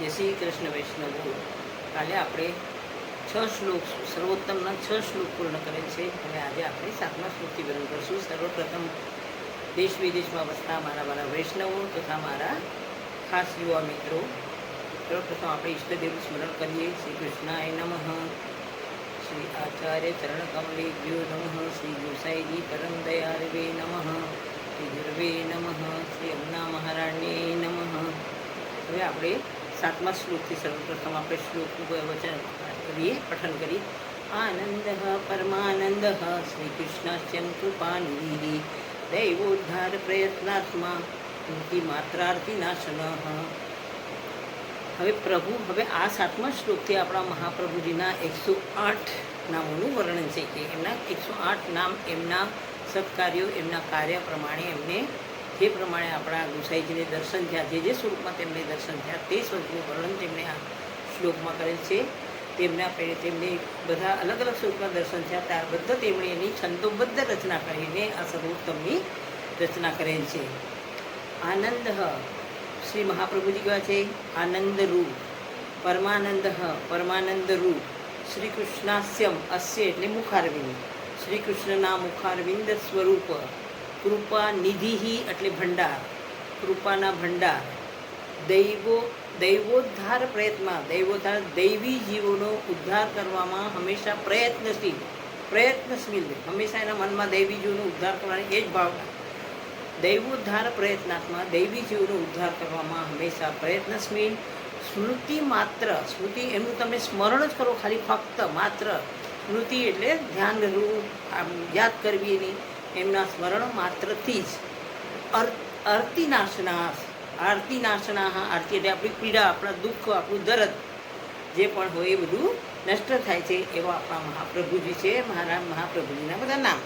જય શ્રી કૃષ્ણ વૈષ્ણવો. કાલે આપણે 6 શ્લોક સર્વોત્તમના 6 શ્લોક પૂર્ણ કરેલ છે. હવે આજે આપણે 7મા શ્લોકથી વિવરણ કરીશું. સર્વપ્રથમ દેશ વિદેશમાં વસતા મારા વૈષ્ણવો તથા મારા ખાસ યુવા મિત્રો, સર્વપ્રથમ આપણે ઈષ્ટદેવનું સ્મરણ કરીએ. શ્રી કૃષ્ણાય નમઃ, શ્રી આચાર્ય ચરણ કમલેભ્યો નમઃ, શ્રી ગોસાઈજી પરમ દયાળવે નમઃ, શ્રી ગુરવે નમઃ, શ્રી અમના મહારાણીએ નમઃ. હવે આપણે 7મા શ્લોકથી સર્વપ્રથમ આપણે શ્લોકનું વચન કરીએ, પઠન કરી. આનંદ પરમાનંદ શ્રી કૃષ્ણાસ્યમ કૃપાનિધિ દૈવોદ્ધાર પ્રયત્નાત્મા મૂર્તિ માત્રાર્થી નાશન. હવે આ 7મા શ્લોકથી આપણા મહાપ્રભુજીના 108 નામોનું વર્ણન છે કે એમના 108 નામ, એમના સત્કાર્યો, એમના કાર્ય પ્રમાણે એમને જે પ્રમાણે આપણા ગુસાઈજીને દર્શન થયા, જે સ્વરૂપમાં તેમને દર્શન થયા તે સ્વરૂપનું વર્ણન તેમણે આ શ્લોકમાં કરેલ છે. તેમને બધા અલગ અલગ સ્વરૂપમાં દર્શન થયા, ત્યારબાદ તેમણે એની છંદોબદ્ધ રચના કરીને આ સર્વોત્તમની રચના કરેલ છે. આનંદ શ્રી મહાપ્રભુજી કહે છે આનંદ રૂપ, પરમાનંદ રૂપ, શ્રી કૃષ્ણાસ્યમ, અસ્ય એટલે મુખારવિંદ, શ્રી કૃષ્ણના મુખારવિંદ સ્વરૂપ, કૃપા નિધિ એટલે ભંડાર, કૃપાના ભંડાર, દૈવોદ્ધાર દૈવી જીવોનો ઉદ્ધાર કરવામાં હંમેશા પ્રયત્નશીલ, હંમેશા એના મનમાં દૈવી જીવોનો ઉદ્ધાર કરવાની એ જ ભાવના. દૈવોદ્ધાર પ્રયત્નાત્મા, દૈવી જીવોનો ઉદ્ધાર કરવામાં હંમેશા પ્રયત્નશીલ. સ્મૃતિ માત્ર, સ્મૃતિ એનું તમે સ્મરણ જ કરો, ખાલી ફક્ત માત્ર સ્મૃતિ એટલે ધ્યાન ધરવું, યાદ કરવી એની, એમના સ્મરણ માત્રથી જ આરતી નાશના, આરતી એટલે આપણી પીડા, આપણા દુઃખ, આપણું દર્દ જે પણ હોય એ બધું નષ્ટ થાય છે. એવા આપણા મહાપ્રભુજી છે. મારા મહાપ્રભુજીના બધા નામ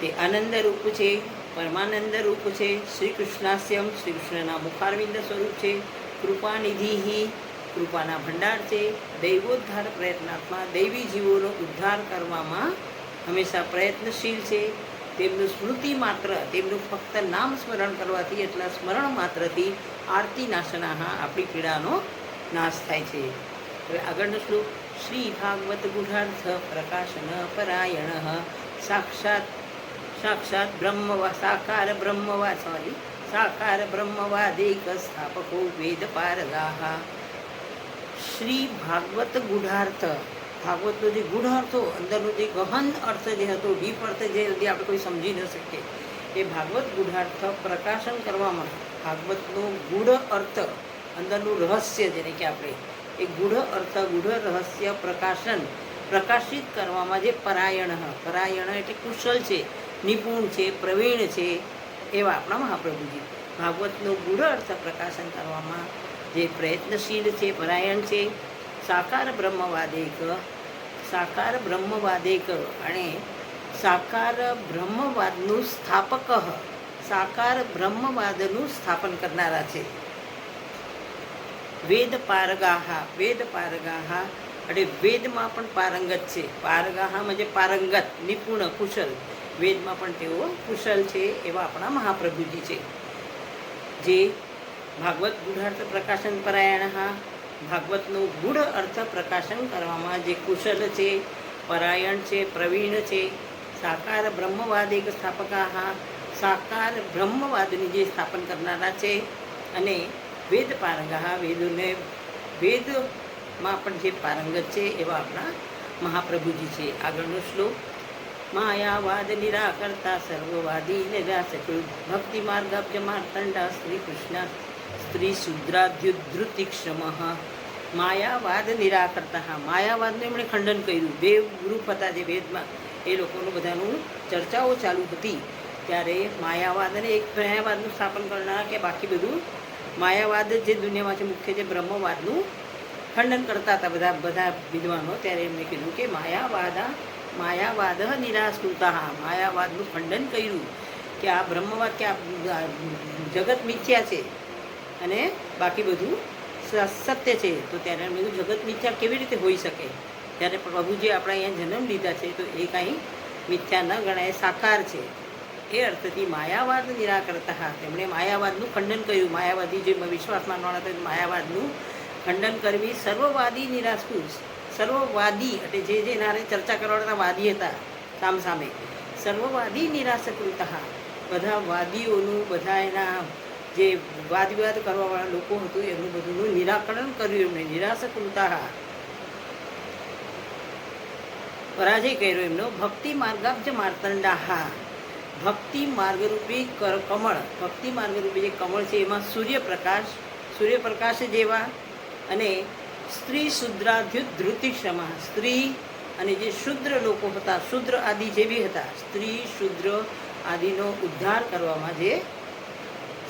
તે આનંદ રૂપ છે, પરમાનંદ રૂપ છે, શ્રી કૃષ્ણાસ્યમ, શ્રી કૃષ્ણના મુખારવિંદ સ્વરૂપ છે, કૃપાનિધિ કૃપાના ભંડાર છે, દૈવોદ્ધાર પ્રયત્નાત્મા દૈવી જીવોનો ઉદ્ધાર કરવામાં હંમેશા પ્રયત્નશીલ છે. તેમનું સ્મૃતિ માત્ર, તેમનું ફક્ત નામ સ્મરણ કરવાથી, એટલા સ્મરણ માત્રથી આરતી નાશના, આપણી પીડાનો નાશ થાય છે. હવે આગળનો શ્લોક. શ્રી ભાગવત ગુઢાર્થ પ્રકાશન પરાયણ સાક્ષાત સાકાર બ્રહ્મવાદેક સ્થાપકો વેદ પારગાહ. શ્રી ભાગવત ગુઢાર્થ, ભાગવતનો જે ગૂઢ અર્થો, અંદરનો જે ગહન અર્થ જે હતો, ડીપ અર્થ જે આપણે કોઈ સમજી ન શકીએ, એ ભાગવત ગૂઢાર્થ પ્રકાશન કરવામાં, ભાગવતનો ગૂઢ અર્થ, અંદરનું રહસ્ય જેને કે આપણે એ ગૂઢ અર્થ, ગૂઢ રહસ્ય પ્રકાશિત કરવામાં જે પરાયણ એટલે કુશળ છે, નિપુણ છે, પ્રવીણ છે એવા આપણા મહાપ્રભુજી. ભાગવતનો ગૂઢ અર્થ પ્રકાશન કરવામાં જે પ્રયત્નશીલ છે, પરાયણ છે. સાકાર બ્રહ્મવાદેક અને સાકાર બ્રહ્મવાદનું સ્થાપક, સાકાર બ્રહ્મવાદનું સ્થાપન કરનારા છે. વેદ પારગાહ એટલે વેદમાં પણ પારંગત છે. પારગાહમાં જે પારંગત, નિપુણ, કુશળ, વેદમાં પણ તેઓ કુશળ છે એવા આપણા મહાપ્રભુજી છે. જે ભાગવત ગૂઢાર્થ પ્રકાશન પરાયણ, ભાગવતનું ગૂઢ અર્થ પ્રકાશન કરવામાં જે કુશળ છે, પરાયણ છે, પ્રવીણ છે. સાકાર બ્રહ્મવાદેક સ્થાપકા, સાકાર બ્રહ્મવાદની જે સ્થાપન કરનારા છે. અને વેદ પારંગા, વેદમાં પણ જે પારંગત છે એવા આપણા મહાપ્રભુજી છે. આગળનો શ્લોક. માયાવાદ નિરાકર્તા સર્વવાદી નિરાશકૃ ભક્તિ માર્ગાબ્જ માર્તંડા શ્રી કૃષ્ણ સ્ત્રી શુદ્રાધ્યુદ્રુતિક્ષમ. માયાવાદ નિરાકર્તા, માયાવાદનું એમણે ખંડન કર્યું. બે ગ્રુપ હતા જે વેદમાં, એ લોકોનું બધાનું ચર્ચાઓ ચાલુ હતી ત્યારે માયાવાદ અને એક માયાવાદનું સ્થાપન કરનારા કે બાકી બધું માયાવાદ જે દુનિયામાં છે મુખ્ય, જે બ્રહ્મવાદનું ખંડન કરતા હતા બધા વિદ્વાનો. ત્યારે એમણે કીધું કે માયાવાદ નિરાસ્કૃતા, માયાવાદનું ખંડન કર્યું કે આ બ્રહ્મવાદ, કે આ જગત મિથ્યા છે અને બાકી બધું સત્ય છે. તો ત્યારે એમ કીધું જગત મિથ્યા કેવી રીતે હોઈ શકે? ત્યારે પ્રભુજી આપણા અહીંયા જન્મ લીધા છે તો એ કાંઈ મિથ્યા ન ગણાય, સાકાર છે. એ અર્થથી માયાવાદ નિરાકરતા, તેમણે માયાવાદનું ખંડન કર્યું. માયાવાદી જે વિશ્વાસ માનવાના હતા માયાવાદનું ખંડન કરવી. સર્વવાદી નિરાસ્કૃત, સર્વવાદી એટલે જે જેના ચર્ચા કરવાના વાદી હતા સામસામે, સર્વવાદી નિરાસકૃત, બધા વાદીઓનું, બધા એના જે વાદ વિવાદ કરવાવાળા લોકો હતું એમનું બધુંનું નિરાકરણ કર્યું. એમને નિરાસકૃતા, પરાજય કર્યો એમનો. ભક્તિ માર્ગાબ્જ માર્તંડા, ભક્તિ માર્ગરૂપી કમળ, ભક્તિ માર્ગરૂપી જે કમળ છે એમાં સૂર્યપ્રકાશ જેવા, અને સ્ત્રી શુદ્રાધ્યુત ધૃતિક્ષમા, સ્ત્રી અને જે શુદ્ર લોકો હતા, શુદ્ર આદિ જેવી હતા, સ્ત્રી શુદ્ર આદિનો ઉદ્ધાર કરવામાં જે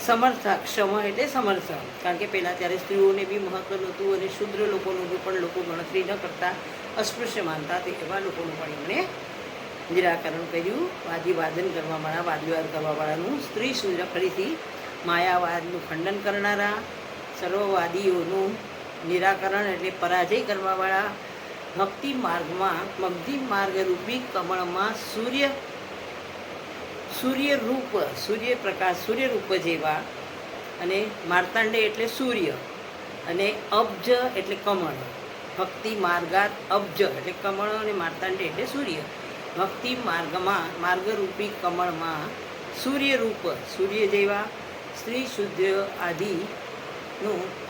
સમર્થ, ક્ષમ એટલે સમર્થ. કારણ કે પહેલાં ત્યારે સ્ત્રીઓને બી મહત્વ નહોતું અને શુદ્ર લોકોનું પણ લોકો ગણતરી ન કરતા, અસ્પૃશ્ય માનતા, તે એવા લોકોનું પણ એમણે નિરાકરણ કર્યું. વાદન કરવાવાળા, વાદવિવાદ કરવાવાળાનું. સ્ત્રી શુદ્ર, ફરીથી માયાવાદનું ખંડન કરનારા, સર્વવાદીઓનું નિરાકરણ એટલે પરાજય કરવાવાળા. ભક્તિ માર્ગમાં, ભક્તિ માર્ગરૂપી કમળમાં સૂર્યરૂપ, સૂર્યપ્રકાશ, સૂર્યરૂપ જેવા, અને માર્તાંડે એટલે સૂર્ય, અને અબ્જ એટલે કમળ. ભક્તિ માર્ગાત અબ્જ એટલે કમળ, અને માર્તાંડે એટલે સૂર્ય. ભક્તિ માર્ગમાં, માર્ગરૂપી કમળમાં સૂર્યરૂપ, સૂર્ય જેવા, સ્ત્રી શુદ્ધ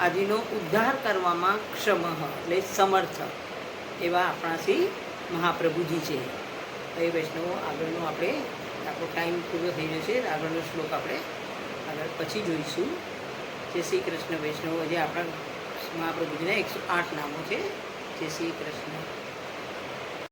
આદિનો ઉદ્ધાર કરવામાં ક્ષમ એટલે સમર્થ એવા આપણા શ્રી મહાપ્રભુજી છે. એ વૈષ્ણવો આગળનો આપણો ટાઈમ પૂરો થઈ ગયો છે. આગળનો શ્લોક આપણે આગળ પછી જોઈશું. જય શ્રી કૃષ્ણ વૈષ્ણવો. જે આપણા મહાપ્રભુજીના 108 નામો છે. જય શ્રી કૃષ્ણ.